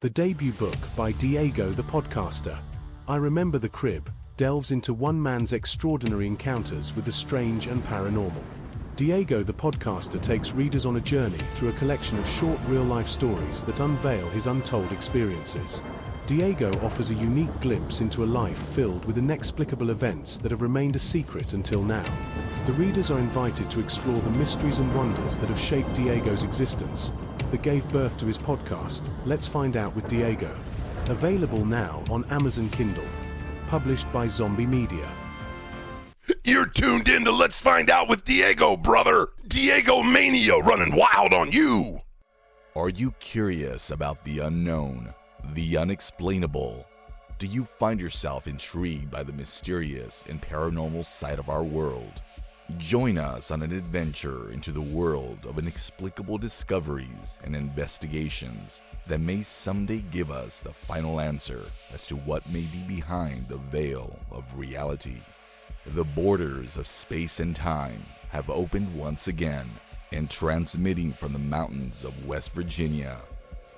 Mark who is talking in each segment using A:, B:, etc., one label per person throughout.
A: The debut book by Diego the Podcaster, I Remember the Crib, delves into one man's extraordinary encounters with the strange and paranormal. Diego the Podcaster takes readers on a journey through a collection of short real-life stories that unveil his untold experiences. Diego offers a unique glimpse into a life filled with inexplicable events that have remained a secret until now. The readers are invited to explore the mysteries and wonders that have shaped Diego's existence, that gave birth to his podcast, Let's Find Out with Diego. Available now on Amazon Kindle. Published by Zombie Media.
B: You're tuned in to Let's Find Out with Diego, brother! Diego Mania running wild on you! Are you curious about the unknown, the unexplainable? Do you find yourself intrigued by the mysterious and paranormal side of our world? Join us on an adventure into the world of inexplicable discoveries and investigations that may someday give us the final answer as to what may be behind the veil of reality. The borders of space and time have opened once again, and transmitting from the mountains of West Virginia,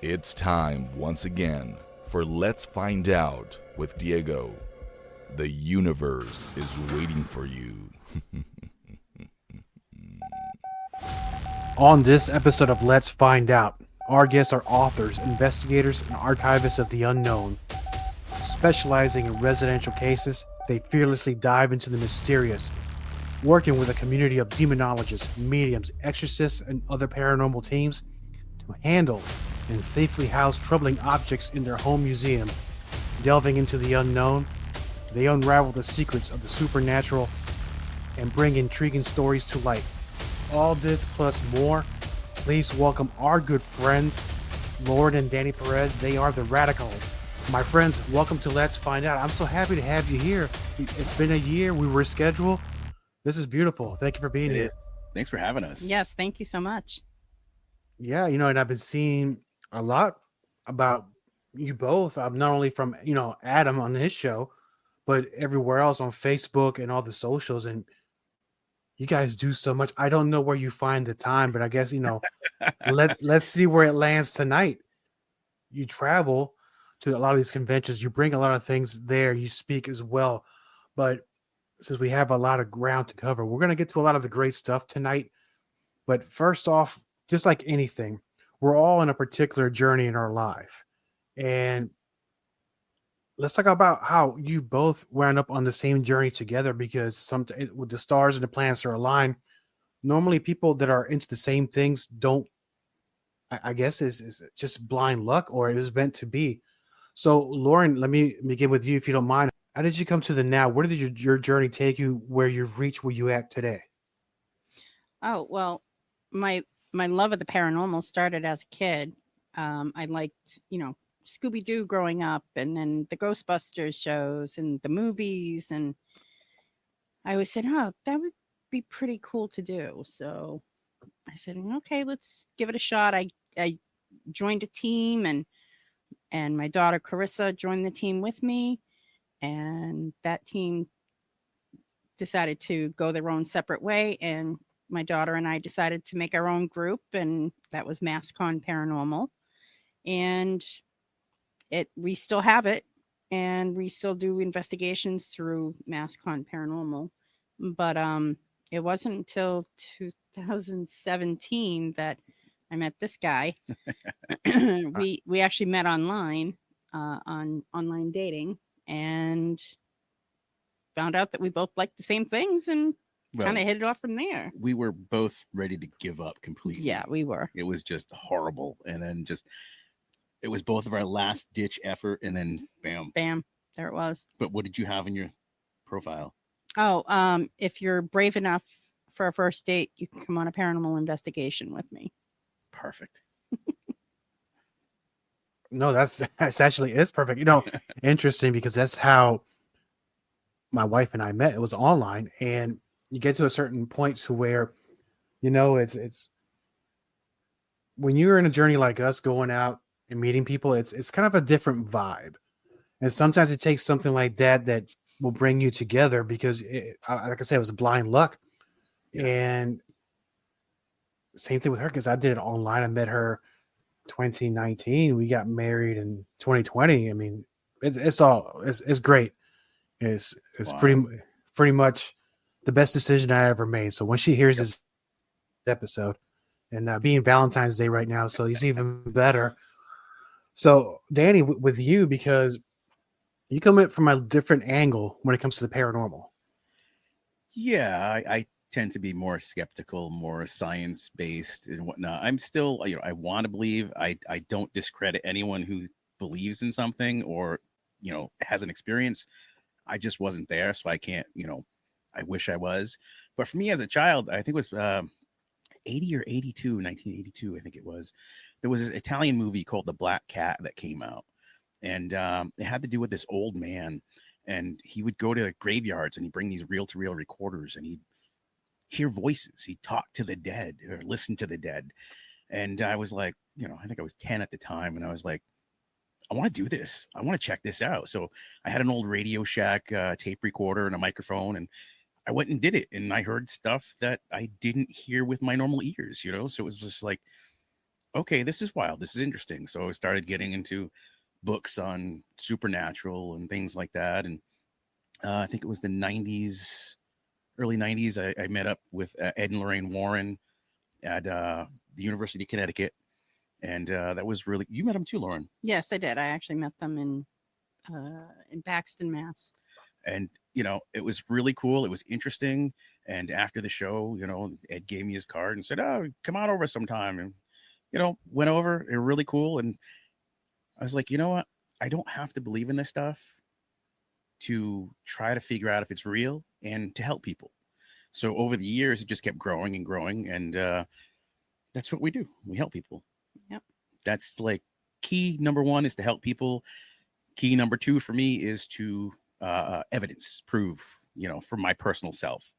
B: it's time once again for Let's Find Out with Diego. The universe is waiting for you.
C: On this episode of Let's Find Out, our guests are authors, investigators, and archivists of the unknown. Specializing in residential cases, they fearlessly dive into the mysterious, working with a community of demonologists, mediums, exorcists, and other paranormal teams to handle and safely house troubling objects in their home museum. Delving into the unknown, they unravel the secrets of the supernatural and bring intriguing stories to light. All this plus more, please welcome our good friends, Lauren and Danny Perez. They are the Radikals. My friends, welcome to Let's Find Out. I'm so happy to have you here. It's been a year. We were scheduled. This is beautiful. Thank you for being here.
D: Thanks for having us.
E: Yes, thank you so much.
C: Yeah, and I've been seeing a lot about you both. I'm not only from, Adam on his show, but everywhere else on Facebook and all the socials. And you guys do so much. I don't know where you find the time, but I guess, let's see where it lands tonight. You travel to a lot of these conventions. You bring a lot of things there. You speak as well. But since we have a lot of ground to cover, we're going to get to a lot of the great stuff tonight. But first off, just like anything, we're all in a particular journey in our life. And let's talk about how you both wound up on the same journey together, because sometimes with the stars and the planets are aligned, normally people that are into the same things don't, I guess, is just blind luck, or it was meant to be. So, Lauren, let me begin with you, if you don't mind. How did you come to the now? Where did your journey take you, where you've reached where you at today?
E: Oh, well, my love of the paranormal started as a kid. I liked, Scooby-Doo growing up, and then the Ghostbusters shows and the movies. And I always said, oh, that would be pretty cool to do. So I said, okay, let's give it a shot. I joined a team, and my daughter Carissa joined the team with me, and that team decided to go their own separate way, and my daughter and I decided to make our own group, and that was MassCon Paranormal. And we still have it, and we still do investigations through MassCon Paranormal. But it wasn't until 2017 that I met this guy. we actually met online on online dating, and found out that we both liked the same things, and kind of hit it off from there.
D: We were both ready to give up completely.
E: Yeah, we were.
D: It was just horrible. And then it was both of our last ditch effort, and then bam.
E: Bam. There it was.
D: But what did you have in your profile?
E: Oh, if you're brave enough for a first date, you can come on a paranormal investigation with me.
D: Perfect.
C: No, that's actually is perfect. Interesting, because that's how my wife and I met. It was online, and you get to a certain point to where, it's when you're in a journey like us, going out and meeting people, it's kind of a different vibe. And sometimes it takes something like that will bring you together, because like I said, it was blind luck. Yeah. And same thing with her, because I did it online. I met her 2019. We got married in 2020. I mean, it's great. It's
D: Wow.
C: pretty much the best decision I ever made. So when she hears this episode, and being Valentine's Day right now, so it's even better. So Danny, with you, because you come in from a different angle when it comes to the paranormal.
D: Yeah, I tend to be more skeptical, more science based and whatnot. I'm still, I want to believe. I don't discredit anyone who believes in something or, has an experience. I just wasn't there, so I can't, I wish I was. But for me as a child, I think it was 1982, I think it was. There was this Italian movie called The Black Cat that came out. And it had to do with this old man. And he would go to graveyards and he'd bring these reel-to-reel recorders and he'd hear voices. He'd talk to the dead or listen to the dead. And I was like, I think I was 10 at the time. And I was like, I want to do this. I want to check this out. So I had an old Radio Shack tape recorder and a microphone. And I went and did it. And I heard stuff that I didn't hear with my normal ears, So it was just like, okay, this is wild. This is interesting. So I started getting into books on supernatural and things like that. And I think it was the 90s, early 90s. I met up with Ed and Lorraine Warren at the University of Connecticut. And that was really, you met them too, Lauren.
E: Yes, I did. I actually met them in Paxton, Mass.
D: And, it was really cool. It was interesting. And after the show, Ed gave me his card and said, oh, come on over sometime. And, went over. They were really cool. And I was like, you know what? I don't have to believe in this stuff to try to figure out if it's real and to help people. So over the years, it just kept growing and growing. And that's what we do. We help people.
E: Yep.
D: That's like key number one is to help people. Key number two for me is to evidence, prove, for my personal self.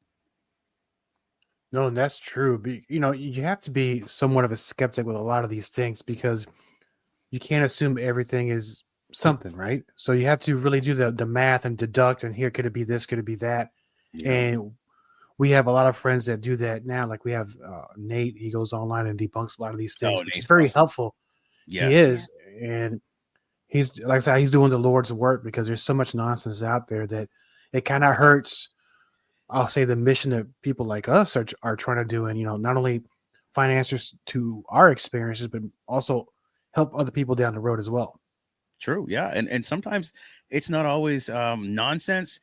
C: No, and that's true. You have to be somewhat of a skeptic with a lot of these things because you can't assume everything is something, right? So you have to really do the math and deduct. And here, could it be this? Could it be that? Yeah. And we have a lot of friends that do that now. Like we have Nate. He goes online and debunks a lot of these things. It's very helpful.
D: Yes.
C: He is, and he's like I said, he's doing the Lord's work because there's so much nonsense out there that it kind of hurts. I'll say the mission that people like us are trying to do, and not only find answers to our experiences, but also help other people down the road as well.
D: True. Yeah. And sometimes it's not always nonsense.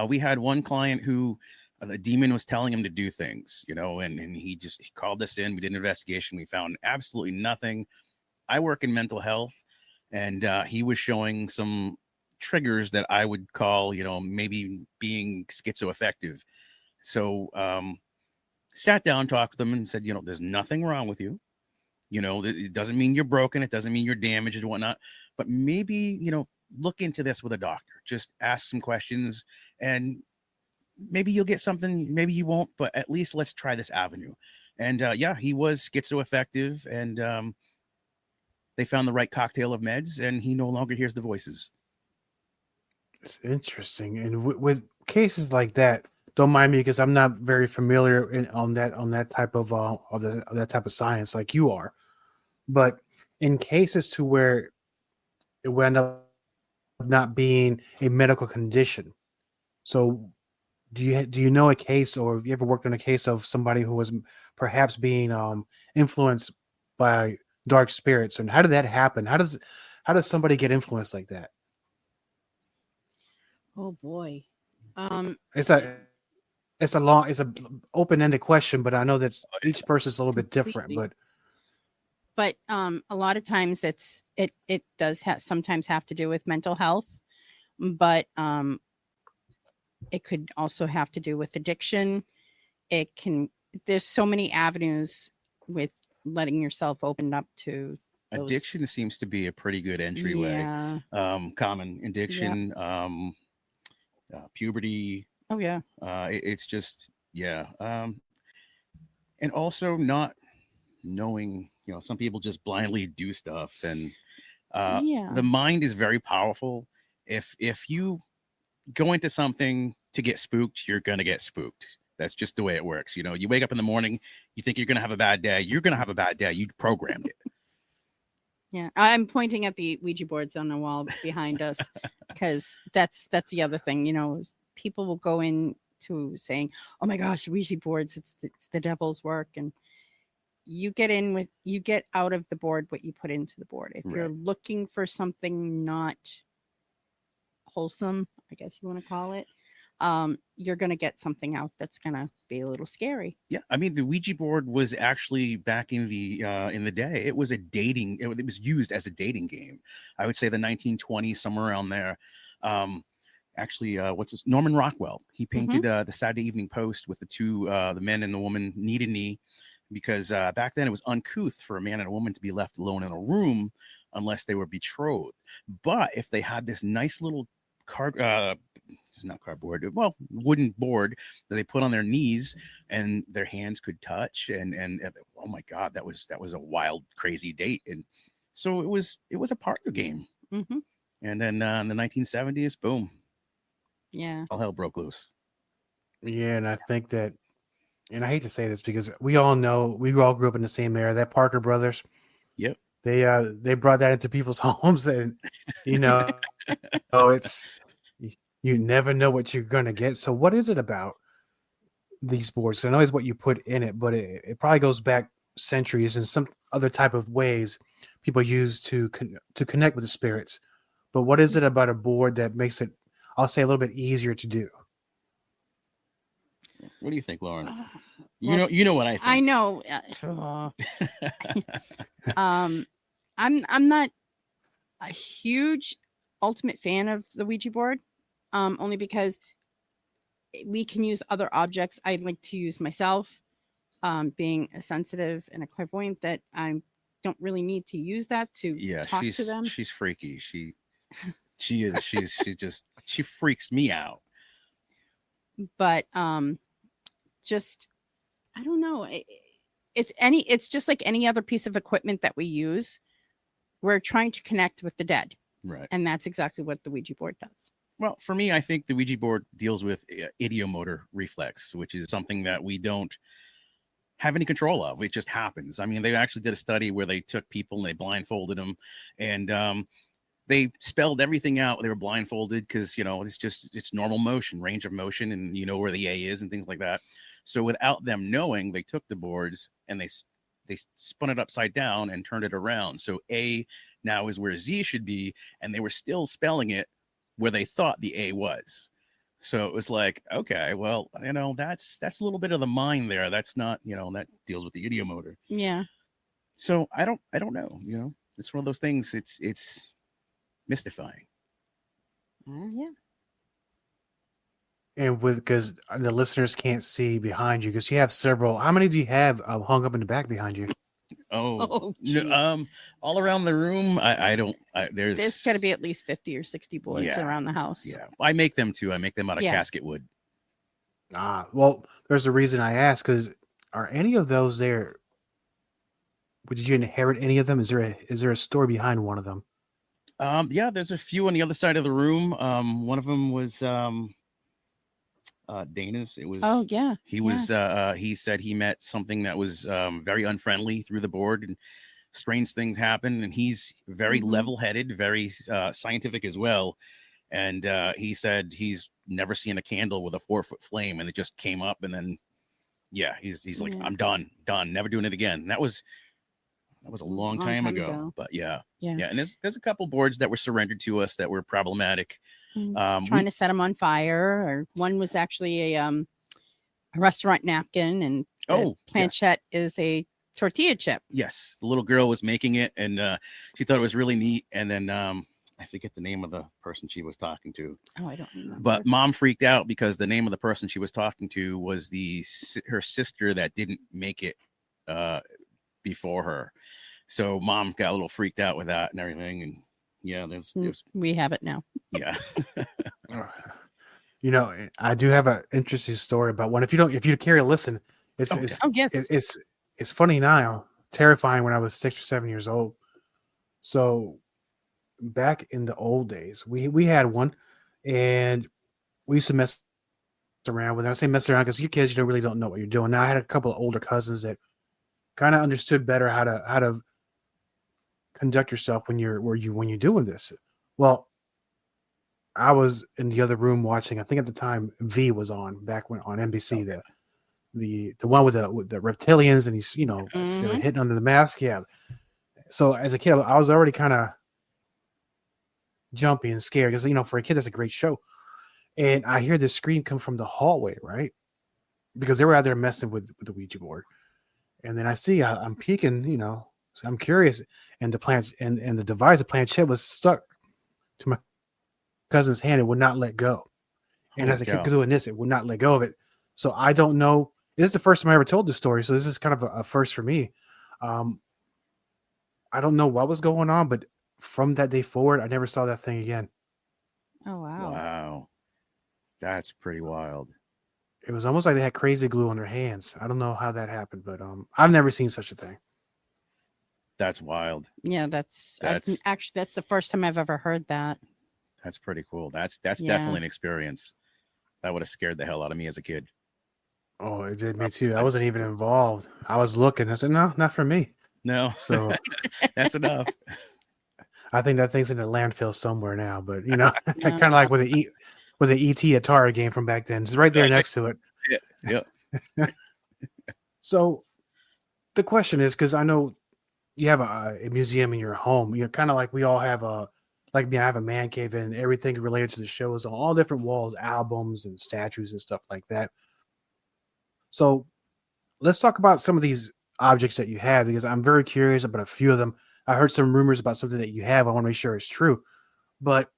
D: We had one client who the demon was telling him to do things, and he called us in. We did an investigation. We found absolutely nothing. I work in mental health, and he was showing some triggers that I would call, maybe being schizoaffective. So sat down, talked with them and said, there's nothing wrong with you. It doesn't mean you're broken. It doesn't mean you're damaged and whatnot. But maybe, look into this with a doctor. Just ask some questions and maybe you'll get something. Maybe you won't. But at least let's try this avenue. And he was schizoaffective. And they found the right cocktail of meds. And he no longer hears the voices.
C: It's interesting. And with cases like that, don't mind me because I'm not very familiar on that type of that type of science like you are. But in cases to where it will end up not being a medical condition, so do you know a case, or have you ever worked on a case of somebody who was perhaps being influenced by dark spirits? And how did that happen? How does somebody get influenced like that?
E: Oh boy,
C: it's a open-ended question, but I know that each person's a little bit different.
E: But a lot of times it does sometimes have to do with mental health, but it could also have to do with addiction. There's so many avenues with letting yourself open up to those.
D: Addiction seems to be a pretty good entryway.
E: Yeah.
D: Common addiction, puberty.
E: Oh yeah.
D: It's just, yeah. And also not knowing, some people just blindly do stuff, and the mind is very powerful. If you go into something to get spooked, you're going to get spooked. That's just the way it works. You wake up in the morning, you think you're going to have a bad day. You're going to have a bad day. You programmed it.
E: Yeah, I'm pointing at the Ouija boards on the wall behind us because that's the other thing. People will go into saying, "Oh my gosh, Ouija boards! It's the devil's work," and you get out of the board what you put into the board. If you're
D: Right.
E: looking for something not wholesome, I guess you want to call it, you're going to get something out that's going to be a little scary.
D: Yeah, I mean the Ouija board was actually back in the day. It was it was used as a dating game. I would say the 1920s, somewhere around there. Actually, Norman Rockwell. He painted the Saturday Evening Post with the men and the woman knee to knee, because back then it was uncouth for a man and a woman to be left alone in a room unless they were betrothed. But if they had this nice little it's not cardboard, well, wooden board that they put on their knees and their hands could touch, and oh my God, that was a wild, crazy date. And so it was a part of the game.
E: Mm-hmm.
D: And then in the 1970s, boom,
E: Yeah,
D: all hell broke loose.
C: Yeah, and I think that, and I hate to say this because we all grew up in the same era. That Parker Brothers,
D: Yep.
C: they brought that into people's homes, and it's you never know what you're gonna get. So what is it about these boards? I know it's what you put in it, but it probably goes back centuries and some other type of ways people use to connect with the spirits. But what is it about a board that makes it, I'll say, a little bit easier to do?
D: What do you think, Lauren? You know what I think.
E: I know. I'm not a huge ultimate fan of the Ouija board, only because we can use other objects. I'd like to use myself, being a sensitive and a clairvoyant, that I don't really need to use that to talk to them.
D: She's freaky. She is. She freaks me out.
E: But just, I don't know. It's just like any other piece of equipment that we use. We're trying to connect with the dead.
D: Right.
E: And that's exactly what the Ouija board does.
D: Well, for me, I think the Ouija board deals with ideomotor reflex, which is something that we don't have any control of. It just happens. I mean, they actually did a study where they took people and they blindfolded them, and they spelled everything out. They were blindfolded because, it's normal motion, range of motion, and you know where the A is and things like that. So without them knowing, they took the boards and they spun it upside down and turned it around. So A now is where Z should be, and they were still spelling it where they thought the A was. So it was like, okay, well, that's a little bit of the mind there. That's not, that deals with the ideomotor.
E: Yeah.
D: So I don't know, it's one of those things. It's mystifying.
E: Yeah.
C: And because the listeners can't see behind you, because you have several. How many do you have hung up in the back behind you?
E: Oh,
D: no, all around the room. There's
E: got to be at least 50 or 60 boards around the house.
D: Yeah, I make them too. I make them out of casket wood.
C: Well, there's a reason I asked, because are any of those there? Did you inherit any of them? Is there a story behind one of them?
D: Yeah, there's a few on the other side of the room. One of them was Dana's. It was.
E: Oh yeah.
D: He was. He said he met something that was very unfriendly through the board, and strange things happen. And he's very level-headed, very scientific as well. And he said he's never seen a candle with a 4-foot flame, and it just came up. And then, he's like, I'm done, never doing it again. And that was a long time ago. But yeah. And there's a couple boards that were surrendered to us that were problematic.
E: Trying to set them on fire, or one was actually a restaurant napkin, and planchette is a tortilla chip.
D: Yes, the little girl was making it, and she thought it was really neat. And then I forget the name of the person she was talking to.
E: Oh, I don't remember.
D: But Mom freaked out because the name of the person she was talking to was her sister that didn't make it before her. So Mom got a little freaked out with that and everything. And there's
E: we have it now.
D: Yeah.
C: I do have an interesting story about one. If you care to listen, it's funny now, terrifying when I was 6 or 7 years old. So back in the old days, we had one, and we used to mess around with it. I say mess around because you kids, really don't know what you're doing. Now I had a couple of older cousins that kind of understood better how to conduct yourself when you're doing this? Well, I was in the other room watching. I think at the time V was on back when on NBC.
D: Okay.
C: The one with the reptilians, and he's they were
E: Mhm.
C: hitting under the mask. Yeah. So as a kid, I was already kind of jumpy and scared because for a kid, it's a great show. And I hear this scream come from the hallway, right? Because they were out there messing with the Ouija board. And then I see I'm peeking, so I'm curious. And the plant and the device, the planchette, was stuck to my cousin's hand. It would not let go. And
D: Holy
C: as I kept
D: cow.
C: doing this, it would not let go of it. So I don't know. This is the first time I ever told this story. So this is kind of a first for me. I don't know what was going on, but from that day forward, I never saw that thing again.
E: Oh wow.
D: Wow. That's pretty wild.
C: It was almost like they had crazy glue on their hands. I don't know how that happened, but I've never seen such a thing.
D: That's wild.
E: Yeah, that's
D: That's-
E: actually that's the first time I've ever heard that.
D: That's pretty cool. That's
E: Yeah.
D: definitely an experience. That would have scared the hell out of me as a kid.
C: Oh, it did me too. I wasn't even involved. I was looking. I said, no, not for me.
D: No,
C: So
D: that's enough.
C: I think that thing's in the landfill somewhere now. But kind
E: Yeah.
C: of like with the ET Atari game from back then, it's right there next to it.
D: Yeah.
C: So the question is, because I know you have a museum in your home. You're kind of like we all have like me. I have a man cave, and everything related to the show is on all different walls, albums and statues and stuff like that. So let's talk about some of these objects that you have, because I'm very curious about a few of them. I heard some rumors about something that you have. I want to make sure it's true. But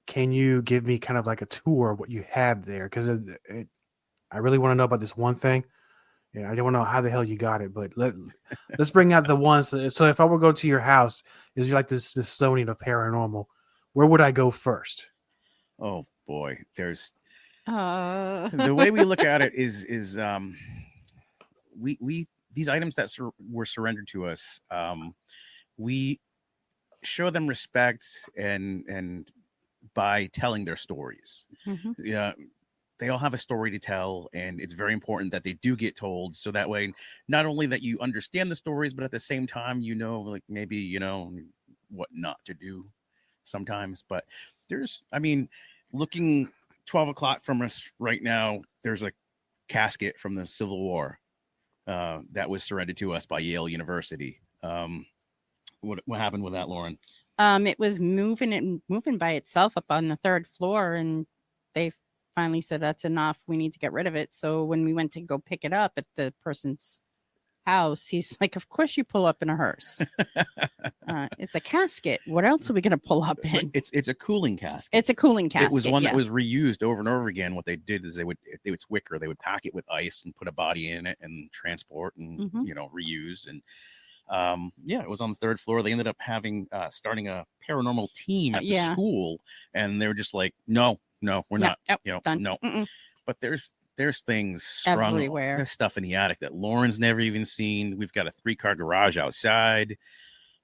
C: can you give me kind of like a tour of what you have there? Because I really want to know about this one thing. Yeah, I don't know how the hell you got it, but let's bring out the ones. So if I were to go to your house, is you like this Smithsonian of paranormal? Where would I go first?
D: Oh boy, there's
E: Uh,
D: the way we look at it is we these items that were surrendered to us, we show them respect and by telling their stories.
E: mhm.
D: Yeah, they all have a story to tell, and it's very important that they do get told, so that way not only that you understand the stories, but at the same time like maybe what not to do sometimes. But looking 12 o'clock from us right now, there's a casket from the Civil War that was surrendered to us by Yale University. What happened with that, Lauren?
E: It was moving by itself up on the third floor, and they finally said that's enough. We need to get rid of it. So when we went to go pick it up at the person's house, he's like, "Of course you pull up in a hearse. It's a casket. What else are we gonna pull up in?
D: It's a cooling casket.
E: It's a cooling casket.
D: It was one
E: yeah.
D: that was reused over and over again. What they did is it's wicker. They would pack it with ice and put a body in it and transport and
E: Mhm.
D: reuse. And it was on the third floor. They ended up starting a paranormal team at the
E: Yeah.
D: school, and they were just like, no, we're not.
E: Nope, done.
D: No.
E: Mm-mm.
D: But there's things strung
E: Everywhere.
D: There's stuff in the attic that Lauren's never even seen. We've got a 3-car garage outside.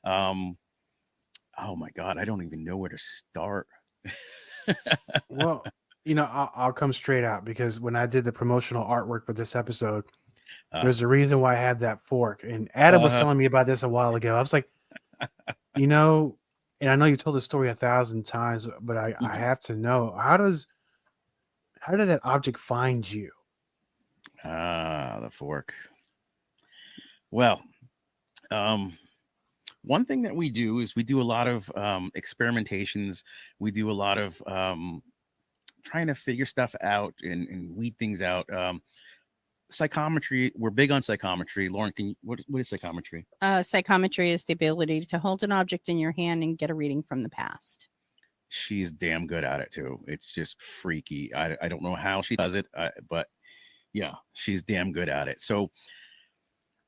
D: Oh my God, I don't even know where to start.
C: Well, I'll come straight out, because when I did the promotional artwork for this episode, there's a reason why I have that fork. And Adam was telling me about this a while ago. I was like, and I know you told the story 1,000 times, but I have to know, how did that object find you?
D: The fork. Well, one thing that we do is we do a lot of experimentations. We do a lot of trying to figure stuff out and weed things out. Psychometry, we're big on psychometry. Lauren, what is psychometry?
E: Psychometry is the ability to hold an object in your hand and get a reading from the past.
D: She's damn good at it too. It's just freaky. I don't know how she does it, but yeah, she's damn good at it. So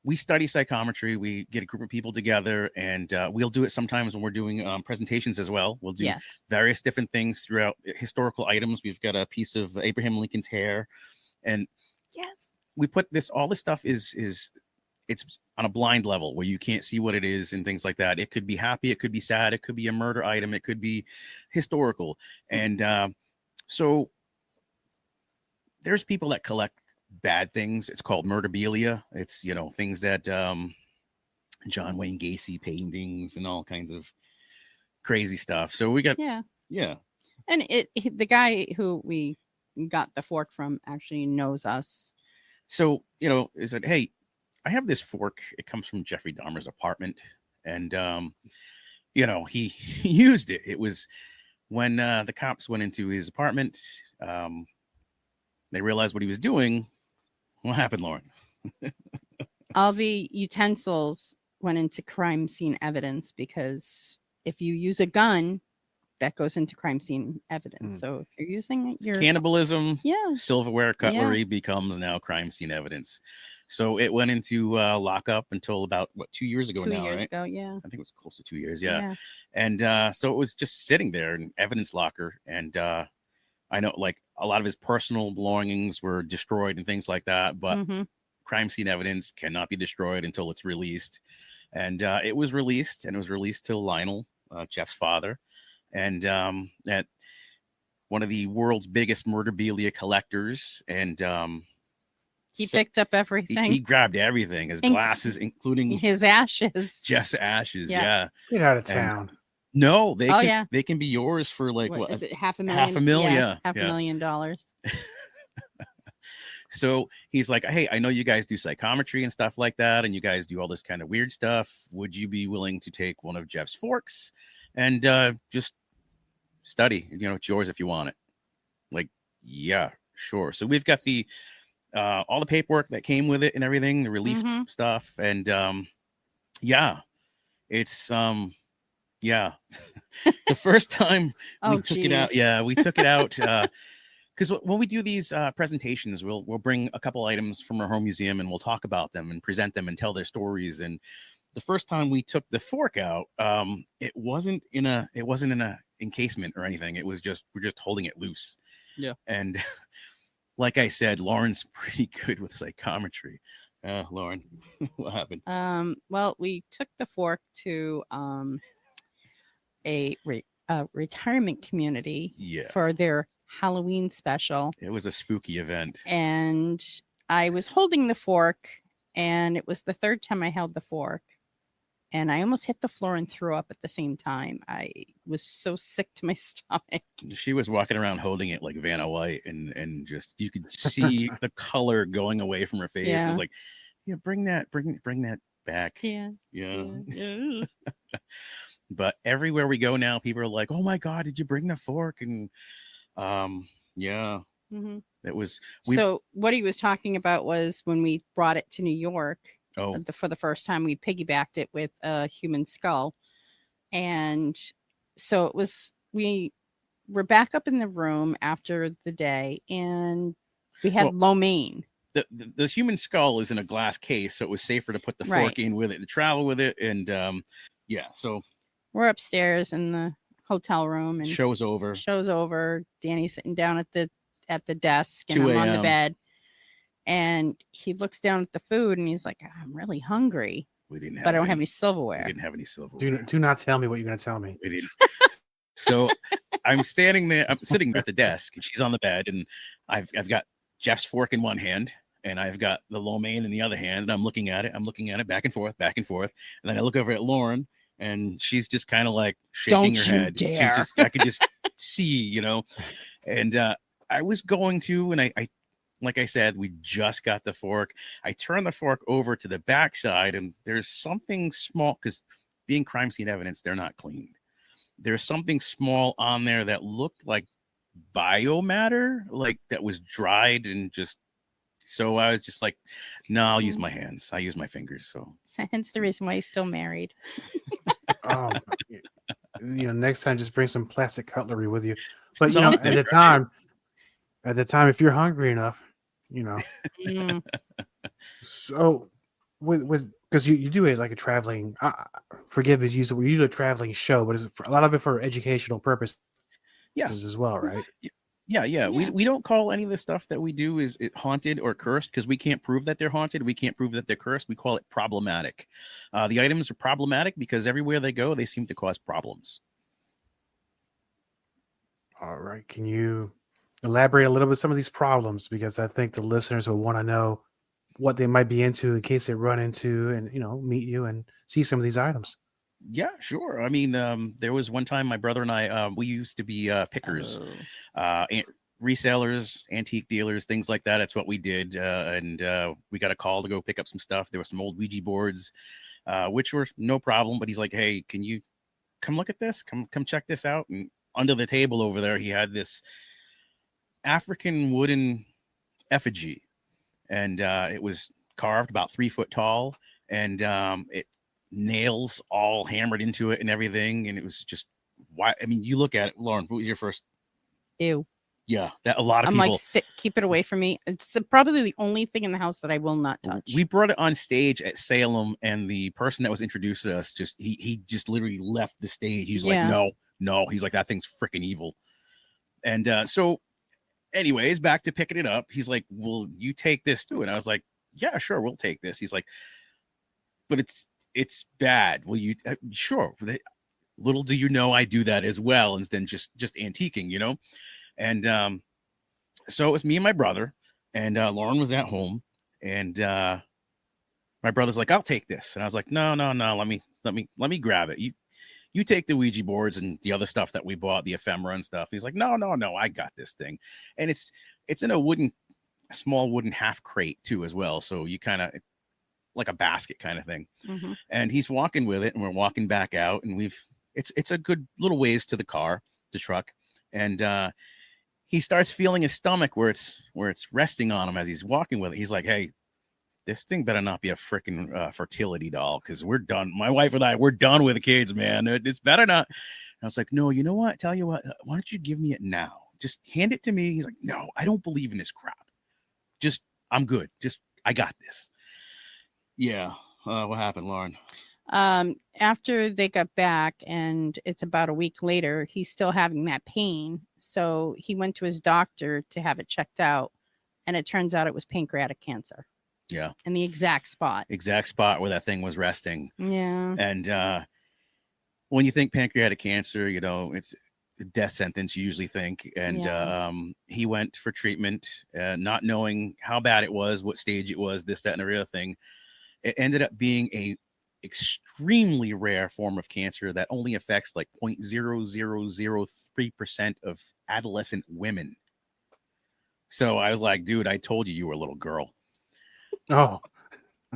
D: we study psychometry. We get a group of people together, and we'll do it sometimes when we're doing presentations as well. We'll do various different things throughout historical items. We've got a piece of Abraham Lincoln's hair, and we put all this stuff is it's on a blind level where you can't see what it is and things like that. It could be happy, it could be sad, it could be a murder item, it could be historical. And so there's people that collect bad things. It's called murderabilia. It's things that John Wayne Gacy paintings and all kinds of crazy stuff. So we got,
E: Yeah.
D: yeah.
E: And the guy who we got the fork from actually knows us.
D: So, you know, is that, hey, I have this fork. It comes from Jeffrey Dahmer's apartment. And, you know, he used it. It was when the cops went into his apartment. They realized what he was doing. What happened, Lauren?
E: All the utensils went into crime scene evidence because if you use a gun, that goes into crime scene evidence. So if you're using your
D: Cannibalism,
E: yeah,
D: silverware, cutlery becomes now crime scene evidence. So it went into lockup until about 2 years ago
E: 2
D: now,
E: years
D: right?
E: ago, yeah.
D: I think it was close to 2 years, yeah. And so it was just sitting there in evidence locker. And I know like a lot of his personal belongings were destroyed and things like that, but crime scene evidence cannot be destroyed until it's released. And it was released, and it was released to Lionel, Jeff's father. And at one of the world's biggest murderabilia collectors. And
E: he picked up everything.
D: He grabbed everything, his glasses, including
E: his ashes.
D: Jeff's ashes. Yeah.
C: Get out of town.
D: No, they can be yours for like
E: what is it, $500,000?
D: $500,000,
E: $500,000.
D: So he's like, hey, I know you guys do psychometry and stuff like that, and you guys do all this kind of weird stuff. Would you be willing to take one of Jeff's forks and just study? You know, it's yours if you want it. Like, yeah, sure. So we've got the all the paperwork that came with it and everything, the release stuff, and yeah, it's yeah. The first time we took it out, we took it out. Because when we do these presentations, we'll bring a couple items from our home museum and we'll talk about them and present them and tell their stories. And the first time we took the fork out, it wasn't in a encasement or anything. It was we're just holding it loose.
E: Yeah.
D: And like I said, Lauren's pretty good with psychometry. Lauren, what happened?
E: Well, we took the fork to a retirement community for their Halloween special.
D: It was a spooky event.
E: And I was holding the fork, and it was the third time I held the fork. And I almost hit the floor and threw up at the same time. I was so sick to my stomach.
D: She was walking around holding it like Vanna White, and just you could see the color going away from her face.
E: Yeah.
D: It was like, yeah, bring that back.
E: Yeah.
D: But everywhere we go now, people are like, "Oh my God, did you bring the fork?" And it was.
E: So what he was talking about was when we brought it to New York. For the first time, we piggybacked it with a human skull. And so it was, we were back up in the room after the day, and we had lo mein.
D: The human skull is in a glass case, so it was safer to put the fork in with it to travel with it. And so
E: we're upstairs in the hotel room, and
D: show's over.
E: Danny's sitting down at the desk, and I'm on the bed. And he looks down at the food and he's like, I'm really hungry. But I don't have any silverware.
D: We didn't have any silverware.
C: Do not tell me what you're going to tell me.
D: We didn't. So I'm standing there. I'm sitting at the desk, and she's on the bed, and I've got Jeff's fork in one hand, and I've got the lo mein in the other hand, and I'm looking at it back and forth. And then I look over at Lauren, and she's just kind of like shaking her head.
E: Dare.
D: I could just see, and I was going to, and I like I said, we just got the fork. I turned the fork over to the backside, and there's something small, because being crime scene evidence, they're not cleaned. There's something small on there that looked like biomatter, like that was dried and just. So I was just like, no, I'll use my hands. I use my fingers. So
E: hence the reason why he's still married.
C: Next time, just bring some plastic cutlery with you. But at the time, if you're hungry enough. So with because you do it like a traveling forgive his use of we use a traveling show, but it's a lot of it for educational purposes as well, right?
D: Yeah. We don't call any of the stuff that we do is it haunted or cursed, because we can't prove that they're haunted. We can't prove that they're cursed. We call it problematic. The items are problematic because everywhere they go, they seem to cause problems.
C: All right. Can you elaborate a little bit some of these problems, because I think the listeners will want to know what they might be into in case they run into and meet you and see some of these items.
D: Yeah, sure. I mean, there was one time my brother and I, we used to be pickers, resellers, antique dealers, things like that. That's what we did. And we got a call to go pick up some stuff. There were some old Ouija boards, which were no problem. But he's like, hey, can you come look at this? Come check this out. And under the table over there, he had this African wooden effigy. And it was carved about 3 foot tall. And it nails all hammered into it and everything. And it was just, why? I mean, you look at it, Lauren, what was your first?
E: Ew.
D: Yeah, that a lot of
E: I'm
D: people
E: like, keep it away from me. It's probably the only thing in the house that I will not touch.
D: We brought it on stage at Salem, and the person that was introduced to us he just literally left the stage. He's like, no. He's like, that thing's freaking evil. And so, anyways, back to picking it up. He's like, will you take this too? And I was like, yeah, sure, we'll take this. He's like, but it's bad. Will you? Sure. Little do you know, I do that as well, instead of just antiquing, And so it was me and my brother, and Lauren was at home, and my brother's like, I'll take this. And I was like, no, let me grab it. You take the Ouija boards and the other stuff that we bought, the ephemera and stuff. He's like, no, I got this thing. And it's in a small wooden half crate too, as well. So you kind of like a basket kind of thing.
E: Mm-hmm.
D: And he's walking with it, and we're walking back out, and it's a good little ways to the truck. And he starts feeling his stomach where it's resting on him as he's walking with it. He's like, hey, this thing better not be a freaking fertility doll, because we're done. My wife and I, we're done with the kids, man. It's better not. And I was like, no, you know what? Tell you what, why don't you give me it now? Just hand it to me. He's like, no, I don't believe in this crap. I'm good. I got this. Yeah. What happened, Lauren?
E: After they got back, and it's about a week later, he's still having that pain. So he went to his doctor to have it checked out, and it turns out it was pancreatic cancer.
D: Yeah.
E: In the exact spot
D: where that thing was resting.
E: Yeah.
D: And when you think pancreatic cancer, it's a death sentence, you usually think. And he went for treatment, not knowing how bad it was, what stage it was, this, that, and the other thing. It ended up being a extremely rare form of cancer that only affects like 0.0003% of adolescent women. So I was like, dude, I told you were a little girl.
C: Oh,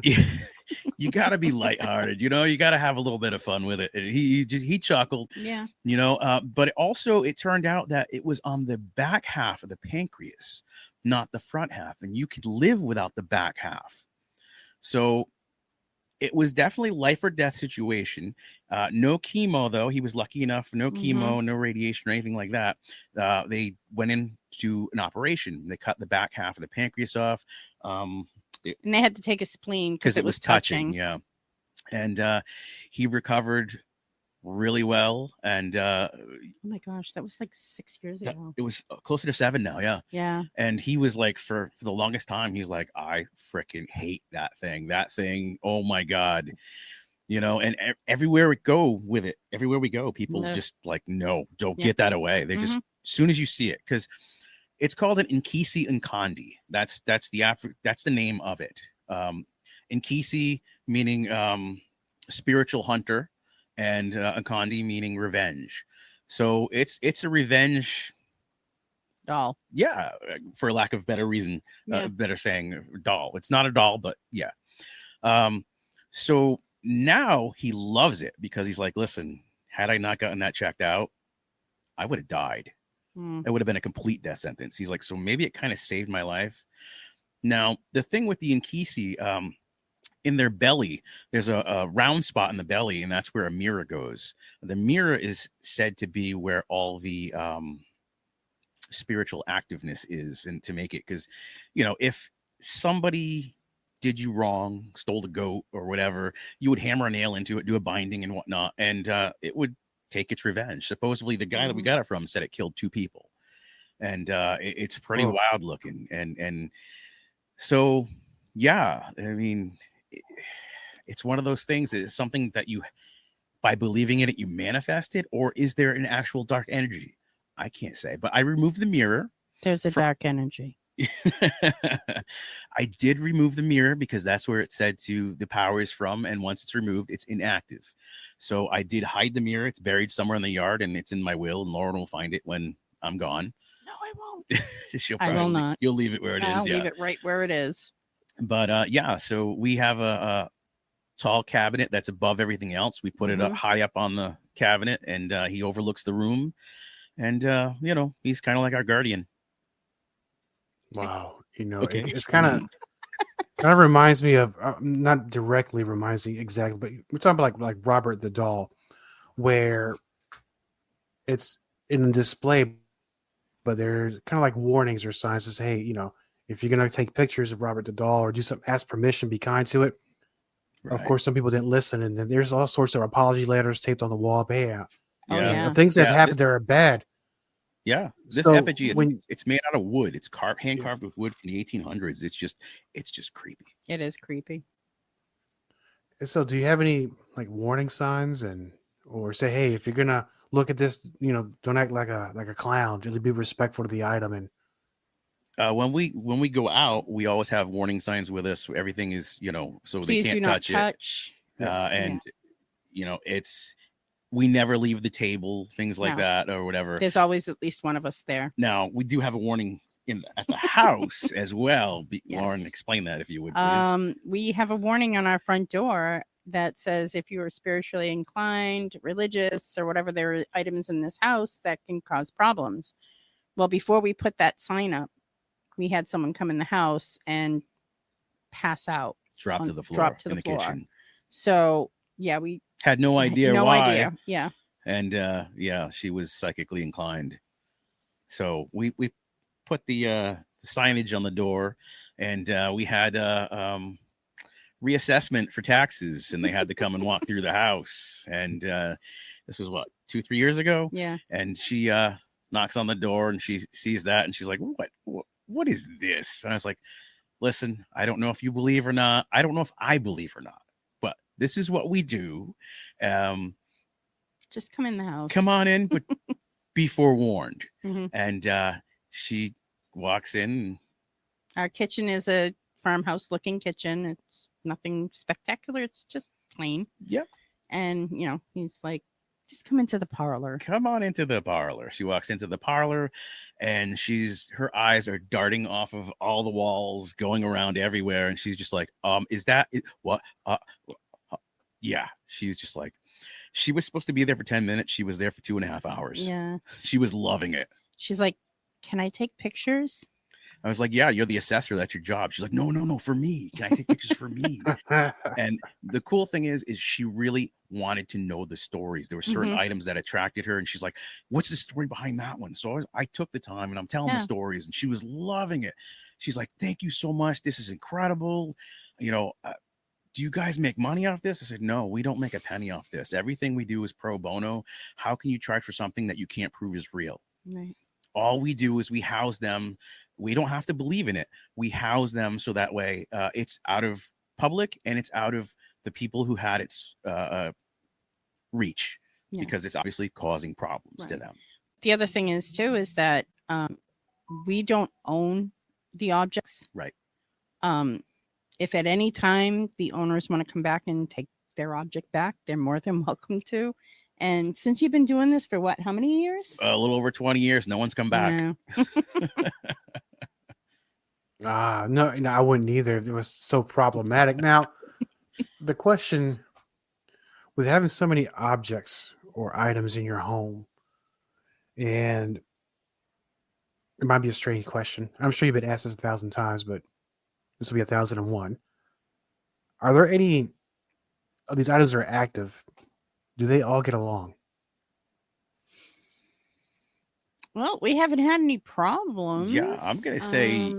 D: you got to be lighthearted, you got to have a little bit of fun with it. And he chuckled, but it turned out that it was on the back half of the pancreas, not the front half. And you could live without the back half. So it was definitely life or death situation. No chemo, though. He was lucky enough. No chemo, no radiation or anything like that. They went into an operation. They cut the back half of the pancreas off.
E: And they had to take a spleen because it was touching.
D: Yeah. And he recovered really well. And
E: oh my gosh, that was like 6 years ago.
D: It was closer to 7 now. Yeah.
E: Yeah.
D: And he was like, for the longest time, he's like, I freaking hate that thing. Oh my God. And everywhere we go, people just like, no, don't get that away. They just, as soon as you see it, because it's called an Nkisi Nkandi. That's the name of it. Nkisi meaning spiritual hunter, and Nkandi meaning revenge. So it's a revenge
E: doll.
D: Yeah, for lack of better reason, better saying doll. It's not a doll, but yeah. So now he loves it because he's like, listen, had I not gotten that checked out, I would have died. It would have been a complete death sentence. He's like, so maybe it kind of saved my life. Now, the thing with the Nkisi, in their belly, there's a round spot in the belly, and that's where a mirror goes. The mirror is said to be where all the spiritual activeness is, and to make it, because, if somebody did you wrong, stole the goat or whatever, you would hammer a nail into it, do a binding and whatnot, and it would take its revenge. Supposedly, the guy that we got it from said it killed 2 people, and it's pretty wild looking. And so, yeah, I mean, it's one of those things. It's something that you, by believing in it, you manifest it, or is there an actual dark energy? I can't say, but I removed the mirror.
E: There's a dark energy.
D: I did remove the mirror because that's where it said the power is from. And once it's removed, it's inactive. So I did hide the mirror. It's buried somewhere in the yard and it's in my will. And Lauren will find it when I'm gone.
E: No, I won't.
D: I
E: will not.
D: You'll leave it where it is.
E: I'll leave it right where it is.
D: But yeah, so we have a tall cabinet that's above everything else. We put it up high up on the cabinet, and he overlooks the room. And he's kind of like our guardian.
C: Wow, it's kind of reminds me of not directly reminds me exactly, but we're talking about like Robert the Doll, where it's in the display, but there's kind of like warnings or signs that say, hey, if you're gonna take pictures of Robert the Doll or do something, ask permission, be kind to it. Right. Of course, some people didn't listen, and then there's all sorts of apology letters taped on the wall. But the things that happened there are bad.
D: Yeah, this effigy it's made out of wood. It's hand carved with wood from the 1800s. It's just creepy.
E: It is creepy.
C: So, do you have any like warning signs or say, hey, if you're gonna look at this, don't act like a clown. Just be respectful to the item. And
D: when we go out, we always have warning signs with us. Everything is so
E: Please
D: they can't touch it. It's. We never leave the table, things like that, or whatever.
E: There's always at least one of us there.
D: Now, we do have a warning at the house as well. Yes. Lauren, explain that if you would, please.
E: We have a warning on our front door that says if you are spiritually inclined, religious, or whatever, there are items in this house that can cause problems. Well, before we put that sign up, we had someone come in the house and pass out.
D: Drop to the floor in the kitchen.
E: So, yeah, we
D: had no idea why.
E: No idea. Yeah.
D: And she was psychically inclined. So we put the signage on the door, and we had reassessment for taxes, and they had to come and walk through the house. And this was 2-3 years ago.
E: Yeah.
D: And she knocks on the door, and she sees that, and she's like, what is this? And I was like, listen, I don't know if you believe or not. I don't know if I believe or not. This is what we do.
E: Just come in the house.
D: Come on in, but be forewarned. Mm-hmm. And she walks in.
E: Our kitchen is a farmhouse looking kitchen. It's nothing spectacular. It's just plain.
D: Yep.
E: And, he's like, just come into the parlor.
D: Come on into the parlor. She walks into the parlor, and her eyes are darting off of all the walls, going around everywhere. And she's just like, is that it? What? Yeah, she was just like, she was supposed to be there for 10 minutes. She was there for 2.5 hours.
E: Yeah.
D: She was loving it.
E: She's like, can I take pictures?
D: I was like, yeah, you're the assessor. That's your job. She's like, no, for me. Can I take pictures for me? And the cool thing is she really wanted to know the stories. There were certain items that attracted her. And she's like, what's the story behind that one? So I took the time, and I'm telling the stories, and she was loving it. She's like, thank you so much. This is incredible. Do you guys make money off this? I said, no, we don't make a penny off this. Everything we do is pro bono. How can you charge for something that you can't prove is real?
E: Right.
D: All we do is we house them. We don't have to believe in it. We house them so that way it's out of public, and it's out of the people who had its reach, because it's obviously causing problems to them.
E: The other thing is that we don't own the objects.
D: Right.
E: If at any time the owners want to come back and take their object back, they're more than welcome to. And since you've been doing this for how many years?
D: A little over 20 years. No one's come back.
C: No, I wouldn't either if it was so problematic. Now, the question with having so many objects or items in your home, and it might be a strange question. I'm sure you've been asked this 1,000 times, but this will be 1,001. Are there any of these items that are active? Do they all get along?
E: Well, we haven't had any problems.
D: Yeah, I'm going to say,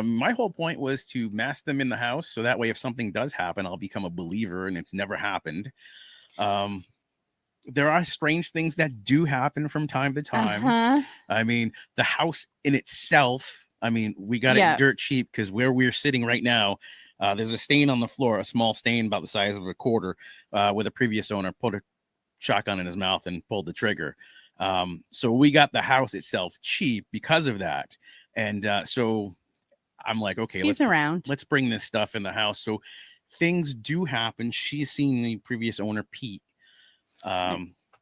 D: my whole point was to mask them in the house. So that way, if something does happen, I'll become a believer, and it's never happened. There are strange things that do happen from time to time. I mean, the house in itself, we got it dirt cheap, because where we're sitting right now, there's a stain on the floor, a small stain about the size of a quarter, where the previous owner put a shotgun in his mouth and pulled the trigger. So we got the house itself cheap because of that. And so I'm like, okay,
E: He's around.
D: let's bring this stuff in the house. So things do happen. She's seen the previous owner, Pete.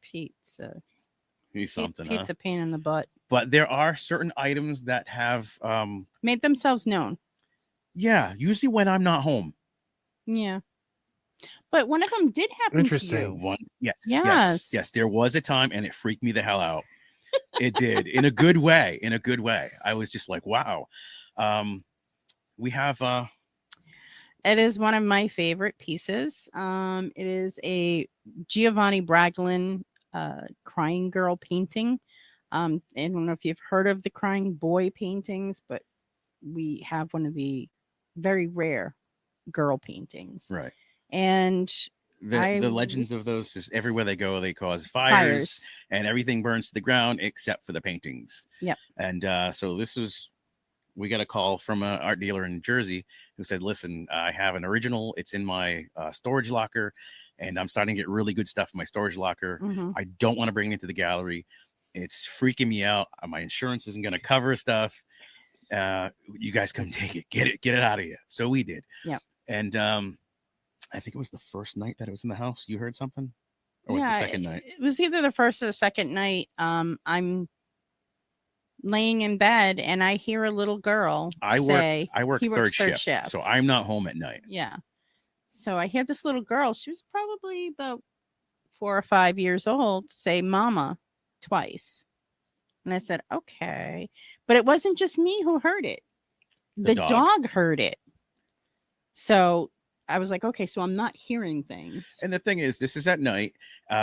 E: Pete's
D: He's something.
E: Pete's a pain in the butt.
D: But there are certain items that have
E: made themselves known.
D: Yeah, usually when I'm not home.
E: Yeah. But one of them did happen to you.
D: Yes. There was a time, and it freaked me the hell out. It did, in a good way. I was just like, wow. We have.
E: It is one of my favorite pieces. It is a Giovanni Bragglin crying girl painting. I don't know if you've heard of the crying boy paintings, but we have one of the very rare girl paintings.
D: Right.
E: And
D: the legends of those is everywhere they go, they cause fires and everything burns to the ground except for the paintings.
E: Yep.
D: And so we got a call from an art dealer in Jersey who said, listen, I have an original. It's in my storage locker, and I'm starting to get really good stuff in my storage locker.
E: Mm-hmm.
D: I don't want to bring it into the gallery. It's freaking me out. My insurance isn't going to cover stuff. You guys come take it. Get it out of here. So we did.
E: Yeah.
D: And I think it was the first night that it was in the house. You heard something? Or was it the second night?
E: It was either the first or the second night. I'm laying in bed and I hear a little girl say,
D: I work third shift, so I'm not home at night.
E: Yeah. So I hear this little girl. She was probably about 4 or 5 years old, say mama twice. And I said, okay. But it wasn't just me who heard it. The dog heard it. So I was like, okay, so I'm not hearing things.
D: And the thing is, this is at night.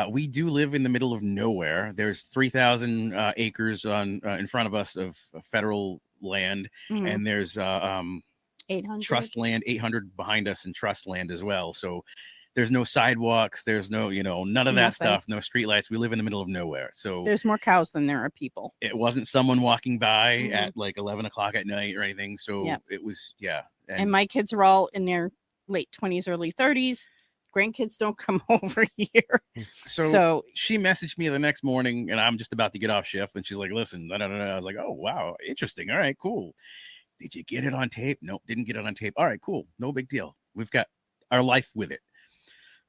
D: We do live in the middle of nowhere. There's 3,000 acres in front of us of federal land. Mm-hmm. And there's
E: 800
D: trust land, 800 behind us in trust land as well. So there's no sidewalks. There's no, none of that stuff. No streetlights. We live in the middle of nowhere. So
E: there's more cows than there are people.
D: It wasn't someone walking by at like 11 o'clock at night or anything. So it was, yeah.
E: And my kids are all in their late 20s, early 30s. Grandkids don't come over here.
D: So she messaged me the next morning and I'm just about to get off shift. And she's like, listen, I was like, oh, wow. Interesting. All right, cool. Did you get it on tape? Nope, didn't get it on tape. All right, cool. No big deal. We've got our life with it.